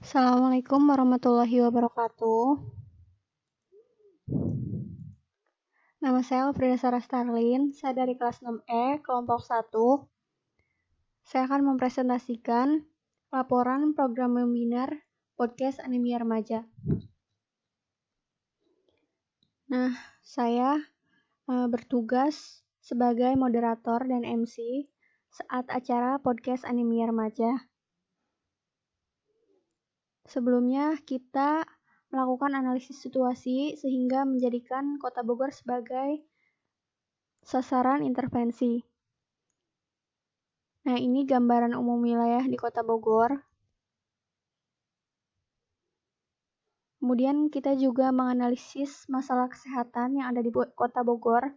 Assalamualaikum warahmatullahi wabarakatuh. Nama saya Alfreda Sarah Starlin, saya dari kelas 6E, kelompok 1. Saya akan mempresentasikan laporan program webinar podcast Anemia Remaja. Saya bertugas sebagai moderator dan MC saat acara podcast Anemia Remaja. Sebelumnya kita melakukan analisis situasi sehingga menjadikan Kota Bogor sebagai sasaran intervensi. Nah, ini gambaran umum wilayah di Kota Bogor. Kemudian kita juga menganalisis masalah kesehatan yang ada di Kota Bogor,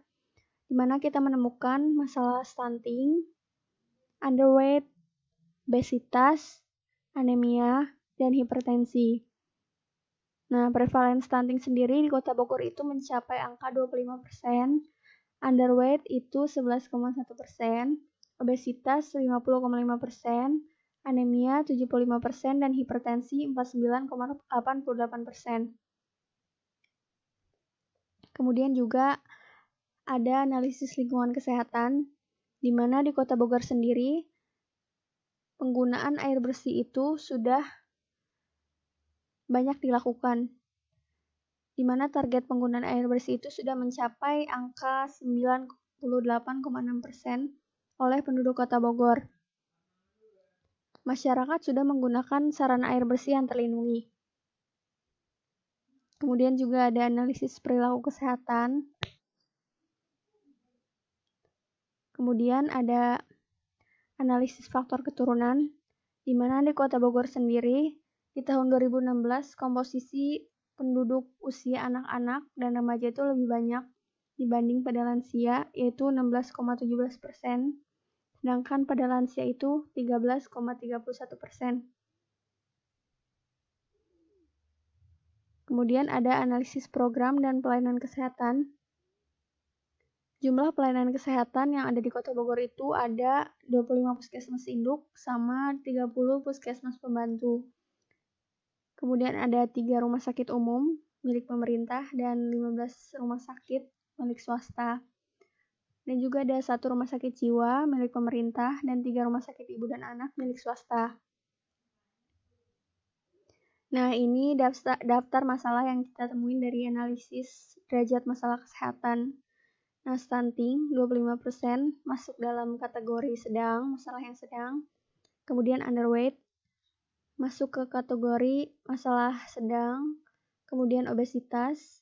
di mana kita menemukan masalah stunting, underweight, obesitas, anemia, dan hipertensi. Nah, prevalence stunting sendiri di Kota Bogor itu mencapai angka 25%, underweight itu 11,1%, obesitas 50,5%, anemia 75%, dan hipertensi 49,88%. Kemudian juga ada analisis lingkungan kesehatan, di mana di Kota Bogor sendiri penggunaan air bersih itu sudah banyak dilakukan, di mana target penggunaan air bersih itu sudah mencapai angka 98,6% oleh penduduk Kota Bogor. Masyarakat sudah menggunakan sarana air bersih yang terlindungi. Kemudian juga ada analisis perilaku kesehatan. Kemudian ada analisis faktor keturunan, di mana di Kota Bogor sendiri di tahun 2016 komposisi penduduk usia anak-anak dan remaja itu lebih banyak dibanding pada lansia, yaitu 16,17%, sedangkan pada lansia itu 13,31%. Kemudian ada analisis program dan pelayanan kesehatan. Jumlah pelayanan kesehatan yang ada di Kota Bogor itu ada 25 puskesmas induk sama 30 puskesmas pembantu. Kemudian ada 3 rumah sakit umum milik pemerintah dan 15 rumah sakit milik swasta. Dan juga ada 1 rumah sakit jiwa milik pemerintah dan 3 rumah sakit ibu dan anak milik swasta. Nah, ini daftar masalah yang kita temuin dari analisis derajat masalah kesehatan. Nah, stunting 25% masuk dalam kategori sedang, masalah yang sedang. Kemudian underweight masuk ke kategori masalah sedang. Kemudian obesitas,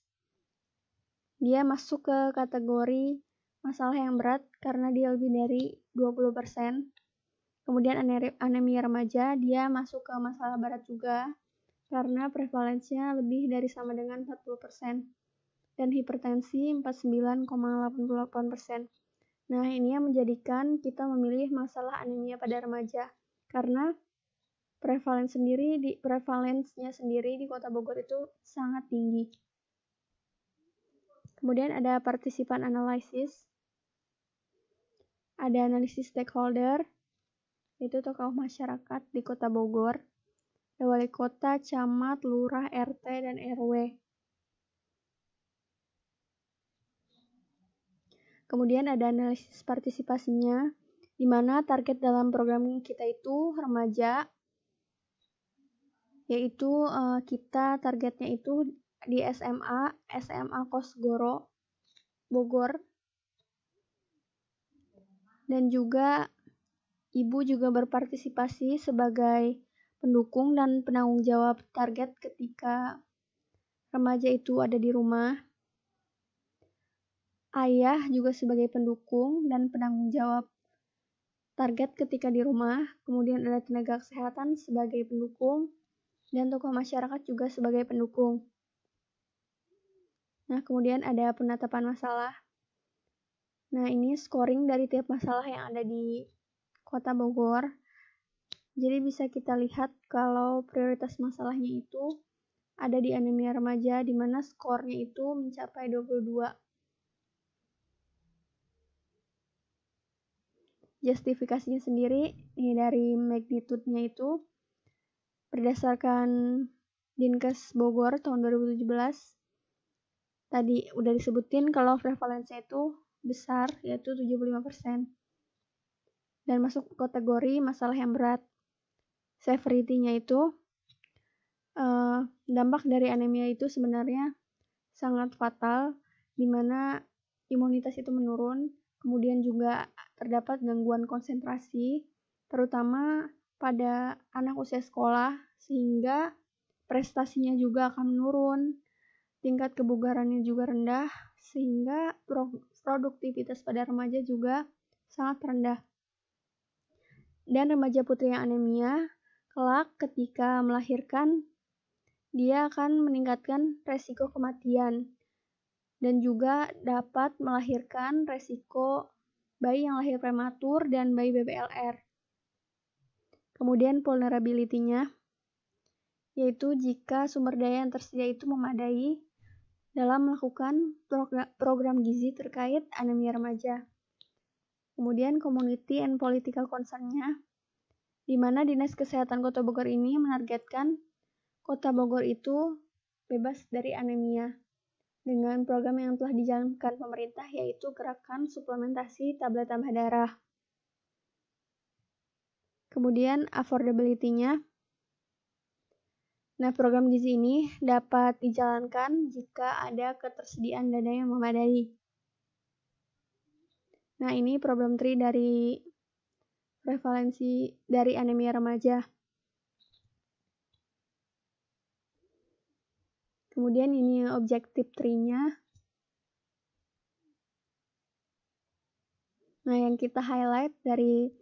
dia masuk ke kategori masalah yang berat karena dia lebih dari 20%. Kemudian anemia remaja, dia masuk ke masalah berat juga karena prevalensinya lebih dari sama dengan 40%. Dan hipertensi 49,88%. Nah, ini yang menjadikan kita memilih masalah anemia pada remaja karena prevalensinya sendiri di Kota Bogor itu sangat tinggi. Kemudian ada partisipan analisis. Ada analisis stakeholder, yaitu tokoh masyarakat di Kota Bogor, wali kota, camat, lurah, RT, dan RW. Kemudian ada analisis partisipasinya, di mana target dalam program kita itu remaja, yaitu kita targetnya itu di SMA Kosgoro, Bogor. Dan juga ibu juga berpartisipasi sebagai pendukung dan penanggung jawab target ketika remaja itu ada di rumah. Ayah juga sebagai pendukung dan penanggung jawab target ketika di rumah. Kemudian ada tenaga kesehatan sebagai pendukung dan tokoh masyarakat juga sebagai pendukung. Nah, kemudian ada penetapan masalah. Nah, ini scoring dari tiap masalah yang ada di Kota Bogor. Jadi bisa kita lihat kalau prioritas masalahnya itu ada di anemia remaja, di mana skornya itu mencapai 22. Justifikasinya sendiri, ini dari magnitude-nya itu, Berdasarkan Dinkes Bogor tahun 2017, tadi udah disebutin kalau prevalensinya itu besar, yaitu 75%. Dan masuk kategori masalah yang berat. Severity-nya itu, dampak dari anemia itu sebenarnya sangat fatal, di mana imunitas itu menurun, kemudian juga terdapat gangguan konsentrasi, terutama pada anak usia sekolah, sehingga prestasinya juga akan menurun, tingkat kebugarannya juga rendah, sehingga produktivitas pada remaja juga sangat rendah. Dan remaja putri yang anemia, kelak ketika melahirkan, dia akan meningkatkan resiko kematian dan juga dapat melahirkan resiko bayi yang lahir prematur dan bayi BBLR. Kemudian vulnerability-nya, yaitu jika sumber daya yang tersedia itu memadai dalam melakukan program gizi terkait anemia remaja. Kemudian community and political concern-nya, di mana Dinas Kesehatan Kota Bogor ini menargetkan Kota Bogor itu bebas dari anemia dengan program yang telah dijalankan pemerintah, yaitu gerakan suplementasi tablet tambah darah. Kemudian affordability-nya. Nah, program gizi ini dapat dijalankan jika ada ketersediaan dana yang memadai. Nah, ini problem 3 dari prevalensi dari anemia remaja. Kemudian ini objektif 3-nya. Nah, yang kita highlight dari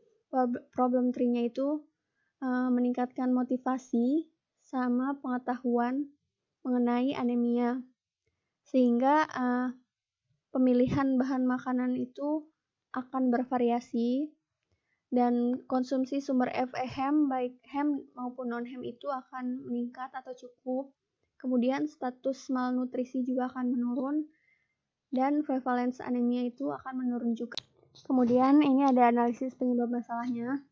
problem 3-nya itu meningkatkan motivasi sama pengetahuan mengenai anemia. Sehingga pemilihan bahan makanan itu akan bervariasi dan konsumsi sumber FEHEM baik HEM maupun non-HEM itu akan meningkat atau cukup. Kemudian status malnutrisi juga akan menurun dan prevalensi anemia itu akan menurun juga. Kemudian ini ada analisis penyebab masalahnya.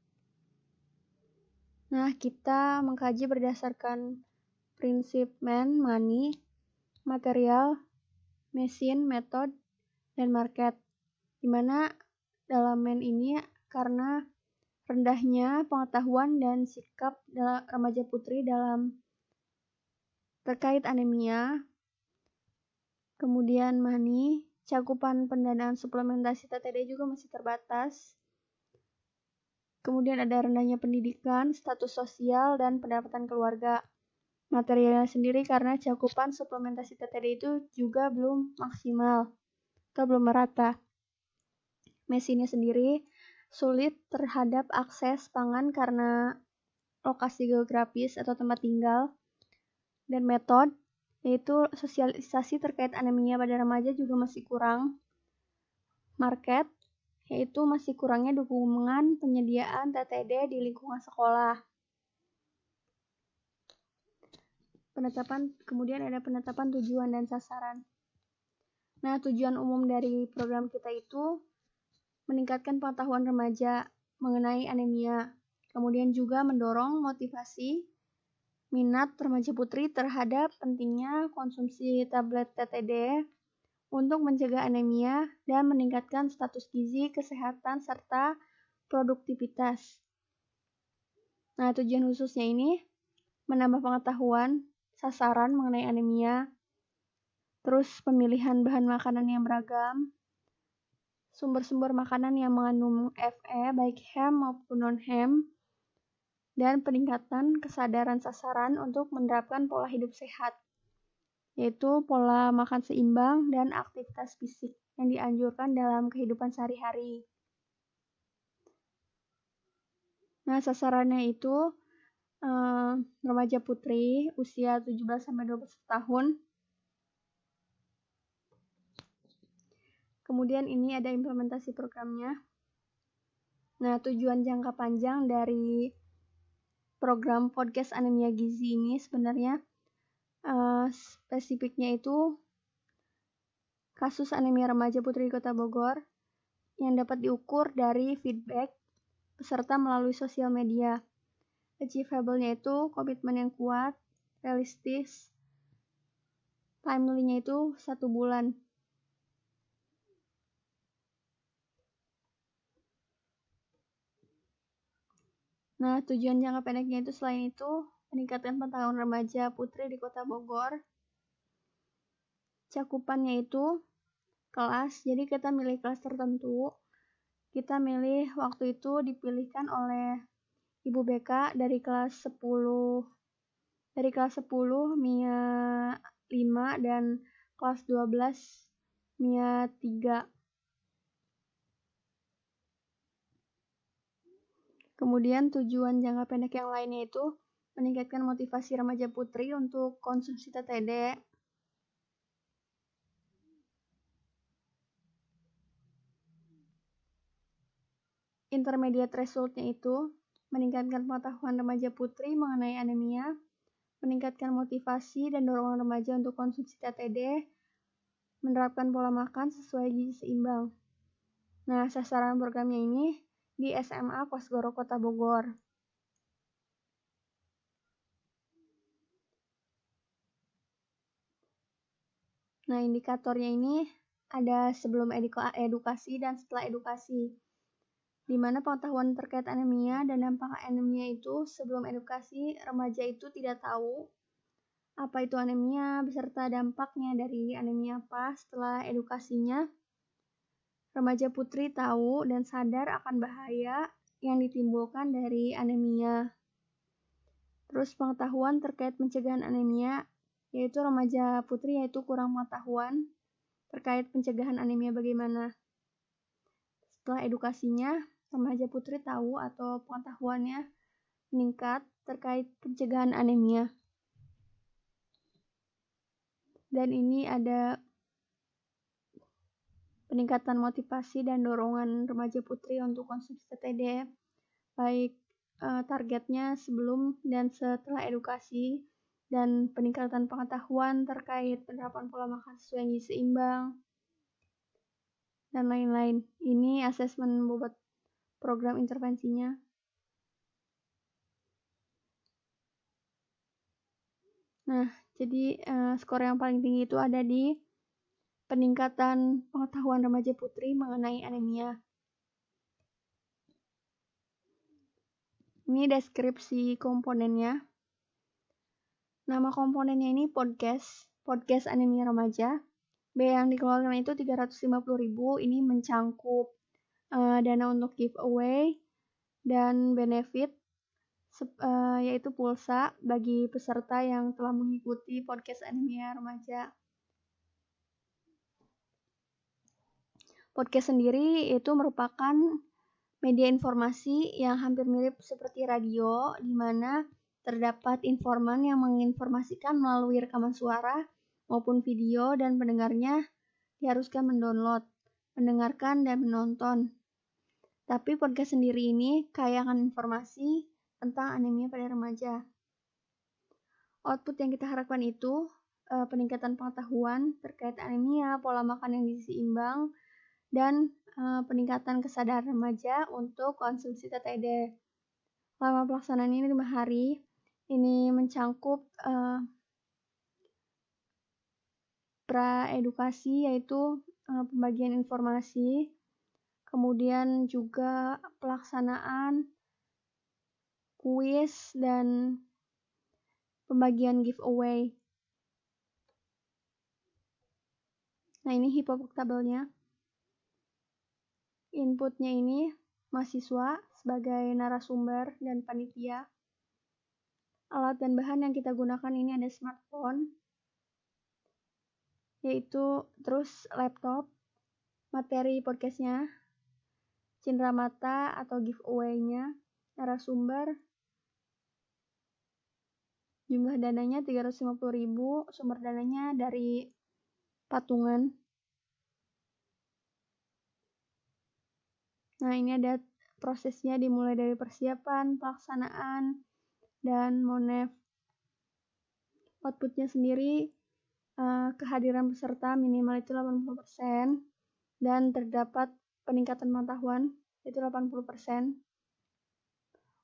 Nah, kita mengkaji berdasarkan prinsip man, money, material, mesin, method, dan market. Di mana dalam man ini karena rendahnya pengetahuan dan sikap remaja putri dalam terkait anemia. Kemudian money, cakupan pendanaan suplementasi TTD juga masih terbatas. Kemudian ada rendahnya pendidikan, status sosial, dan pendapatan keluarga. Materialnya sendiri karena cakupan suplementasi TTD itu juga belum maksimal atau belum merata. Mesinnya sendiri sulit terhadap akses pangan karena lokasi geografis atau tempat tinggal. Dan metode, yaitu sosialisasi terkait anemia pada remaja juga masih kurang. Market, yaitu masih kurangnya dukungan penyediaan TTD di lingkungan sekolah. Kemudian ada penetapan tujuan dan sasaran. Nah, tujuan umum dari program kita itu meningkatkan pengetahuan remaja mengenai anemia, kemudian juga mendorong motivasi minat remaja putri terhadap pentingnya konsumsi tablet TTD untuk mencegah anemia dan meningkatkan status gizi, kesehatan, serta produktivitas. Nah, tujuan khususnya ini menambah pengetahuan sasaran mengenai anemia, terus pemilihan bahan makanan yang beragam, sumber-sumber makanan yang mengandung Fe baik HEM maupun non-HEM, dan peningkatan kesadaran sasaran untuk menerapkan pola hidup sehat, yaitu pola makan seimbang dan aktivitas fisik yang dianjurkan dalam kehidupan sehari-hari. Nah, sasarannya itu remaja putri usia 17-21 tahun. Kemudian ini ada implementasi programnya. Nah, tujuan jangka panjang dari program podcast anemia gizi ini sebenarnya spesifiknya itu kasus anemia remaja putri di Kota Bogor yang dapat diukur dari feedback peserta melalui sosial media. Achievable-nya itu komitmen yang kuat, realistis, timely-nya itu 1 bulan. Nah, tujuan jangka pendeknya itu selain itu meningkatkan pengetahuan remaja putri di Kota Bogor. Cakupannya itu kelas, jadi kita milih kelas tertentu. Kita milih waktu itu dipilihkan oleh Ibu BK dari kelas 10 MIA 5 dan kelas 12 MIA 3. Kemudian tujuan jangka pendek yang lainnya itu meningkatkan motivasi remaja putri untuk konsumsi TTD. Intermediate threshold-nya itu meningkatkan pengetahuan remaja putri mengenai anemia, meningkatkan motivasi dan dorongan remaja untuk konsumsi TTD, menerapkan pola makan sesuai gizi seimbang. Nah, sasaran programnya ini di SMA Kosgoro Kota Bogor. Nah, indikatornya ini ada sebelum edukasi dan setelah edukasi, di mana pengetahuan terkait anemia dan dampak anemia itu sebelum edukasi, remaja itu tidak tahu apa itu anemia beserta dampaknya dari anemia apa. Setelah edukasinya, remaja putri tahu dan sadar akan bahaya yang ditimbulkan dari anemia. Terus pengetahuan terkait pencegahan anemia, yaitu remaja putri yaitu kurang pengetahuan terkait pencegahan anemia bagaimana. Setelah edukasinya, remaja putri tahu atau pengetahuannya meningkat terkait pencegahan anemia. Dan ini ada peningkatan motivasi dan dorongan remaja putri untuk konsumsi TTD, baik targetnya sebelum dan setelah edukasi, dan peningkatan pengetahuan terkait penerapan pola makan sesuai gizi seimbang, dan lain-lain. Ini asesmen bobot program intervensinya. Nah, jadi skor yang paling tinggi itu ada di peningkatan pengetahuan remaja putri mengenai anemia. Ini deskripsi komponennya. Nama komponennya ini podcast anemia remaja. Biaya yang dikeluarkan itu 350.000. Ini mencangkup dana untuk giveaway dan benefit, yaitu pulsa bagi peserta yang telah mengikuti podcast anemia remaja. Podcast sendiri itu merupakan media informasi yang hampir mirip seperti radio, di mana terdapat informan yang menginformasikan melalui rekaman suara maupun video, dan pendengarnya diharuskan mendownload, mendengarkan, dan menonton. Tapi podcast sendiri ini kaya akan informasi tentang anemia pada remaja. Output yang kita harapkan itu peningkatan pengetahuan terkait anemia, pola makan yang gizi seimbang, dan peningkatan kesadaran remaja untuk konsumsi TTD. Lama pelaksanaan ini 5 hari. Ini mencangkup pra-edukasi, yaitu pembagian informasi, kemudian juga pelaksanaan kuis dan pembagian giveaway. Nah, ini hipopoktabelnya. Inputnya ini mahasiswa sebagai narasumber dan panitia. Alat dan bahan yang kita gunakan ini ada smartphone, yaitu terus laptop, materi podcastnya, cindera mata atau giveaway-nya, narasumber, jumlah dananya 350.000, sumber dananya dari patungan. Nah, ini ada prosesnya dimulai dari persiapan, pelaksanaan, dan monef. Outputnya sendiri kehadiran peserta minimal itu 80% dan terdapat peningkatan pengetahuan itu 80%.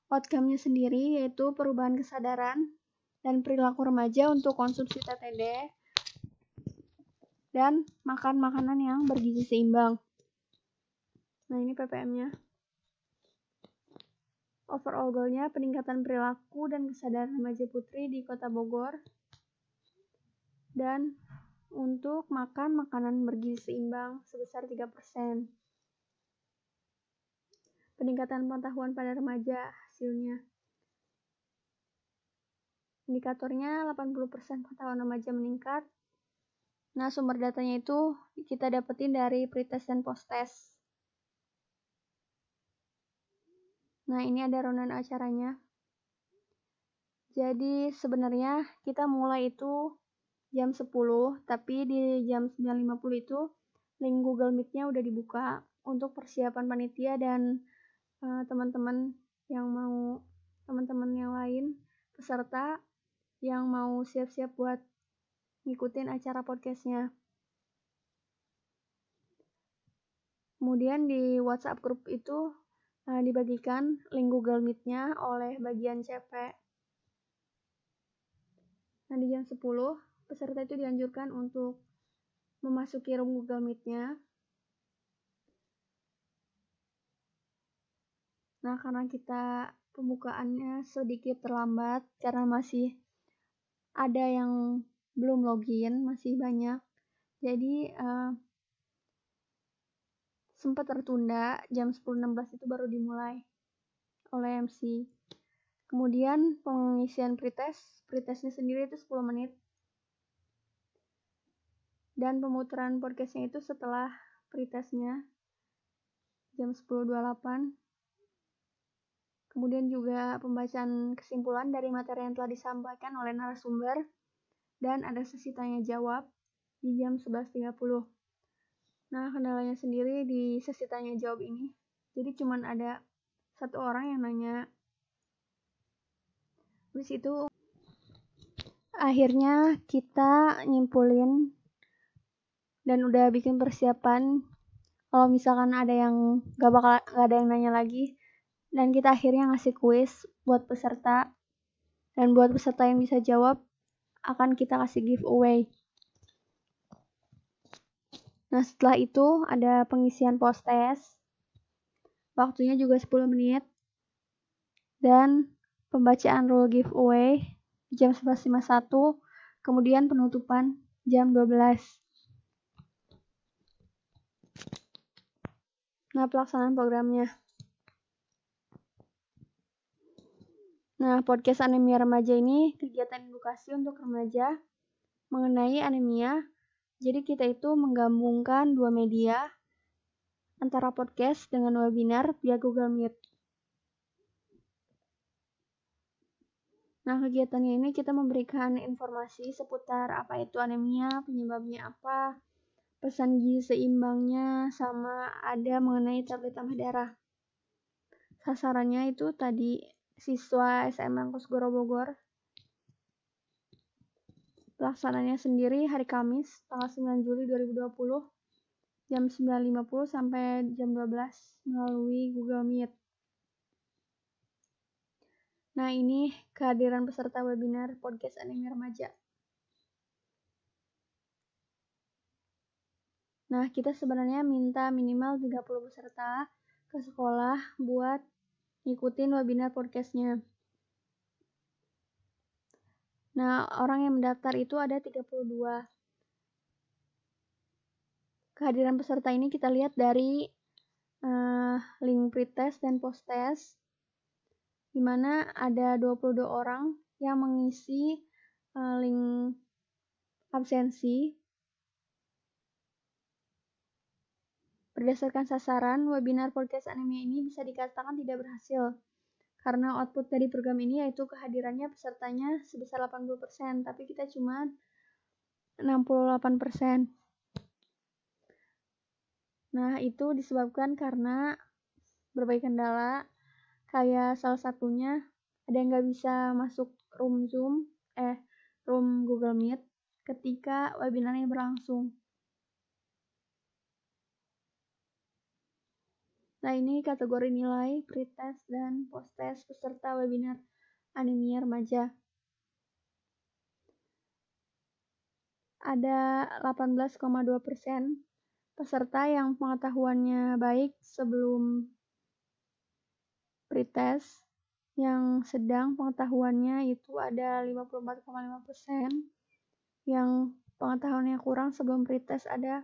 Outcome-nya sendiri yaitu perubahan kesadaran dan perilaku remaja untuk konsumsi TTD dan makan makanan yang bergizi seimbang. Nah, ini PPM-nya. Overall goal-nya peningkatan perilaku dan kesadaran remaja putri di Kota Bogor dan untuk makan makanan bergizi seimbang sebesar 3%. Peningkatan pengetahuan pada remaja hasilnya. Indikatornya 80% pengetahuan remaja meningkat. Nah, sumber datanya itu kita dapetin dari pretest dan posttest. Nah, ini ada rundown acaranya. Jadi sebenarnya kita mulai itu jam 10, tapi di jam 9.50 itu link Google Meet-nya udah dibuka untuk persiapan panitia dan teman-teman yang lain, peserta yang mau siap-siap buat ngikutin acara podcastnya. Kemudian di WhatsApp group itu dibagikan link Google Meet-nya oleh bagian CP. Nah, di jam 10, peserta itu dianjurkan untuk memasuki room Google Meet-nya. Nah, karena kita pembukaannya sedikit terlambat karena masih ada yang belum login, masih banyak. Jadi sempat tertunda, jam 10.16 itu baru dimulai oleh MC. Kemudian pengisian pretestnya sendiri itu 10 menit. Dan pemutaran podcastnya itu setelah pretestnya jam 10.28. Kemudian juga pembacaan kesimpulan dari materi yang telah disampaikan oleh narasumber. Dan ada sesi tanya jawab di jam 11.30. Nah, kendalanya sendiri di sesi tanya jawab ini, jadi cuma ada satu orang yang nanya. Habis itu akhirnya kita nyimpulin dan udah bikin persiapan kalau misalkan ada yang gak ada yang nanya lagi, dan kita akhirnya ngasih kuis buat peserta, dan buat peserta yang bisa jawab akan kita kasih giveaway. Nah, setelah itu ada pengisian post-test, waktunya juga 10 menit, dan pembacaan rule giveaway jam 11.51, kemudian penutupan jam 12. Nah, pelaksanaan programnya. Nah, podcast anemia remaja ini kegiatan edukasi untuk remaja mengenai anemia. Jadi kita itu menggabungkan dua media antara podcast dengan webinar via Google Meet. Nah, kegiatannya ini kita memberikan informasi seputar apa itu anemia, penyebabnya apa, pesan gizi seimbangnya, sama ada mengenai tablet tambah darah. Sasarannya itu tadi siswa SMA Kosgoro Bogor. Pelaksananya sendiri hari Kamis, tanggal 9 Juli 2020, jam 9.50 sampai jam 12 melalui Google Meet. Nah, ini kehadiran peserta webinar podcast anemia remaja. Nah, kita sebenarnya minta minimal 30 peserta ke sekolah buat ngikutin webinar podcastnya. Nah, orang yang mendaftar itu ada 32. Kehadiran peserta ini kita lihat dari link pretest dan posttest, di mana ada 22 orang yang mengisi link absensi. Berdasarkan sasaran, webinar podcast anemia ini bisa dikatakan tidak berhasil karena output dari program ini yaitu kehadirannya pesertanya sebesar 80%, tapi kita cuma 68%. Nah, itu disebabkan karena berbagai kendala, kayak salah satunya ada yang nggak bisa masuk room Google Meet ketika webinarnya berlangsung. Nah, ini kategori nilai pretest dan posttest peserta webinar anemia remaja. Ada 18,2% peserta yang pengetahuannya baik sebelum pretest. Yang sedang pengetahuannya itu ada 54,5%. Yang pengetahuannya kurang sebelum pretest ada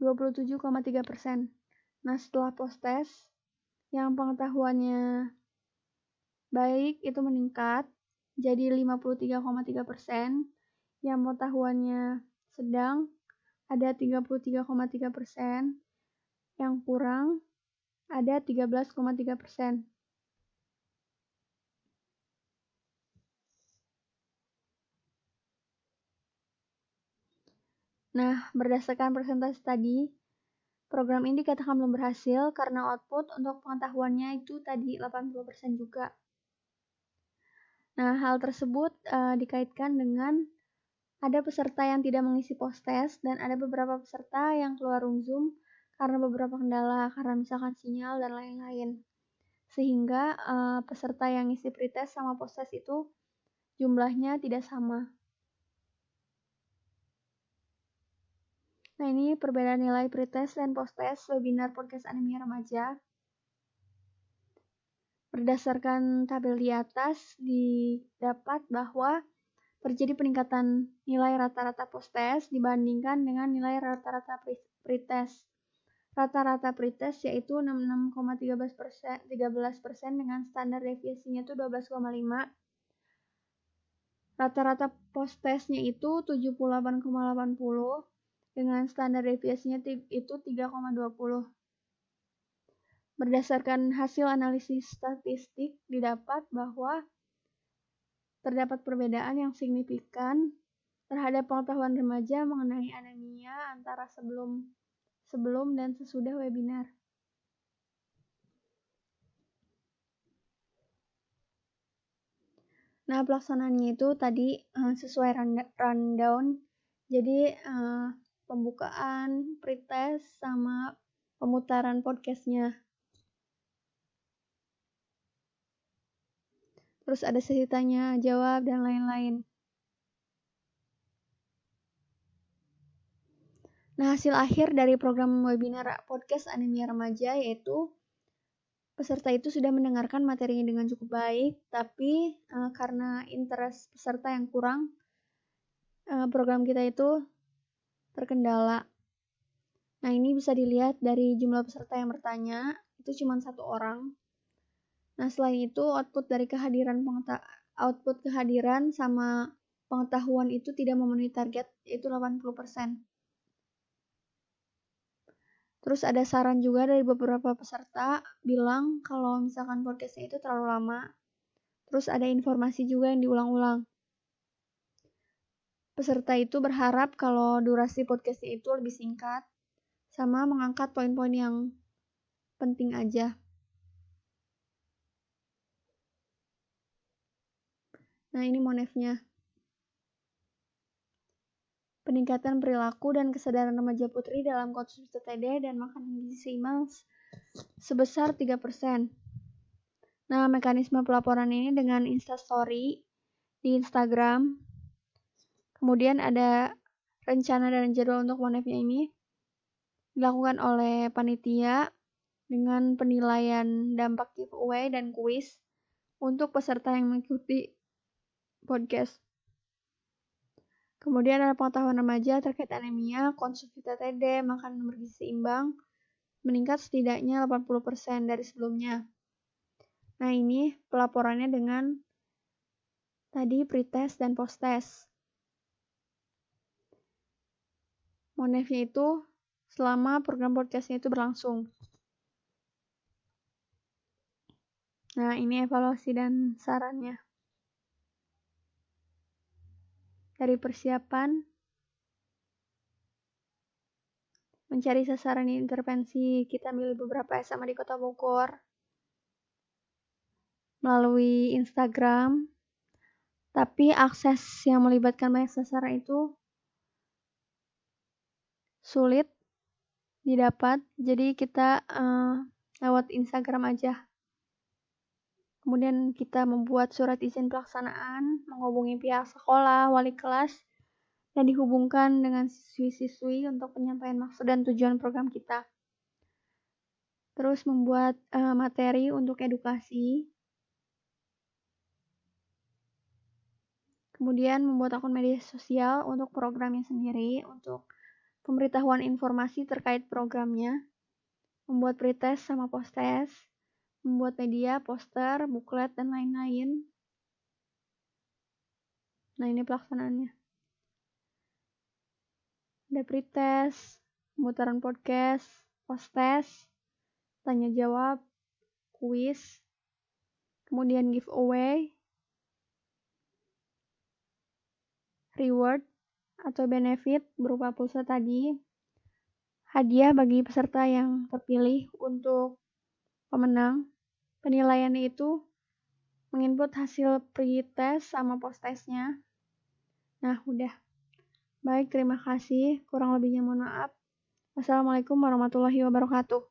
27,3%. Nah, setelah posttest, yang pengetahuannya baik itu meningkat jadi 53,3%. Yang pengetahuannya sedang ada 33,3%. Yang kurang ada 13,3%. Nah, berdasarkan presentasi tadi, program ini dikatakan belum berhasil karena output untuk pengetahuannya itu tadi 80% juga. Nah, hal tersebut dikaitkan dengan ada peserta yang tidak mengisi posttest dan ada beberapa peserta yang keluar room Zoom karena beberapa kendala, karena misalkan sinyal dan lain-lain. Sehingga peserta yang ngisi pretest sama posttest itu jumlahnya tidak sama. Nah, ini perbedaan nilai pretest dan posttest webinar podcast anemia remaja. Berdasarkan tabel di atas, didapat bahwa terjadi peningkatan nilai rata-rata posttest dibandingkan dengan nilai rata-rata pretest. Rata-rata pretest yaitu 66,13% dengan standar deviasinya itu 12,5. Rata-rata posttestnya itu 78,80 dengan standar deviasinya itu 3,20. Berdasarkan hasil analisis statistik didapat bahwa terdapat perbedaan yang signifikan terhadap pengetahuan remaja mengenai anemia antara sebelum dan sesudah webinar. Nah, pelaksanaannya itu tadi sesuai rundown. Jadi pembukaan, pretest, sama pemutaran podcastnya. Terus ada sesi tanya jawab dan lain-lain. Nah, hasil akhir dari program webinar podcast anemia remaja yaitu peserta itu sudah mendengarkan materinya dengan cukup baik, tapi karena interest peserta yang kurang, program kita itu terkendala. Nah, ini bisa dilihat dari jumlah peserta yang bertanya, itu cuma 1 orang. Nah, selain itu output kehadiran sama pengetahuan itu tidak memenuhi target, yaitu 80%. Terus ada saran juga dari beberapa peserta bilang kalau misalkan podcastnya itu terlalu lama. Terus ada informasi juga yang diulang-ulang. Peserta itu berharap kalau durasi podcastnya itu lebih singkat, sama mengangkat poin-poin yang penting aja. Nah, ini monefnya. Peningkatan perilaku dan kesadaran remaja putri dalam konsumsi TTD dan makanan gizi seimbang sebesar 3%. Nah, mekanisme pelaporan ini dengan Instastory di Instagram. Kemudian ada rencana dan jadwal untuk monefnya ini dilakukan oleh panitia dengan penilaian dampak giveaway dan kuis untuk peserta yang mengikuti podcast. Kemudian ada pengetahuan remaja terkait anemia, konsumsi TTD, makanan bergizi seimbang, meningkat setidaknya 80% dari sebelumnya. Nah, ini pelaporannya dengan tadi pretest dan posttest. Monefnya itu selama program podcastnya itu berlangsung. Nah, ini evaluasi dan sarannya. Dari persiapan, mencari sasaran intervensi, kita milih beberapa SMA di Kota Bogor melalui Instagram, tapi akses yang melibatkan banyak sasaran itu sulit didapat. Jadi kita lewat Instagram aja. Kemudian kita membuat surat izin pelaksanaan, menghubungi pihak sekolah, wali kelas, dan dihubungkan dengan siswi-siswi untuk penyampaian maksud dan tujuan program kita. Terus membuat materi untuk edukasi. Kemudian membuat akun media sosial untuk programnya sendiri, untuk pemberitahuan informasi terkait programnya. Membuat pretest sama posttest. Membuat media, poster, buklet, dan lain-lain. Nah, ini pelaksanaannya. Ada pretest, pemutaran podcast, posttest, tanya jawab, kuis, kemudian giveaway, reward atau benefit berupa pulsa tadi, hadiah bagi peserta yang terpilih untuk pemenang. Penilaiannya itu menginput hasil pretest sama posttestnya. Nah, udah. Baik, terima kasih. Kurang lebihnya mohon maaf. Wassalamualaikum warahmatullahi wabarakatuh.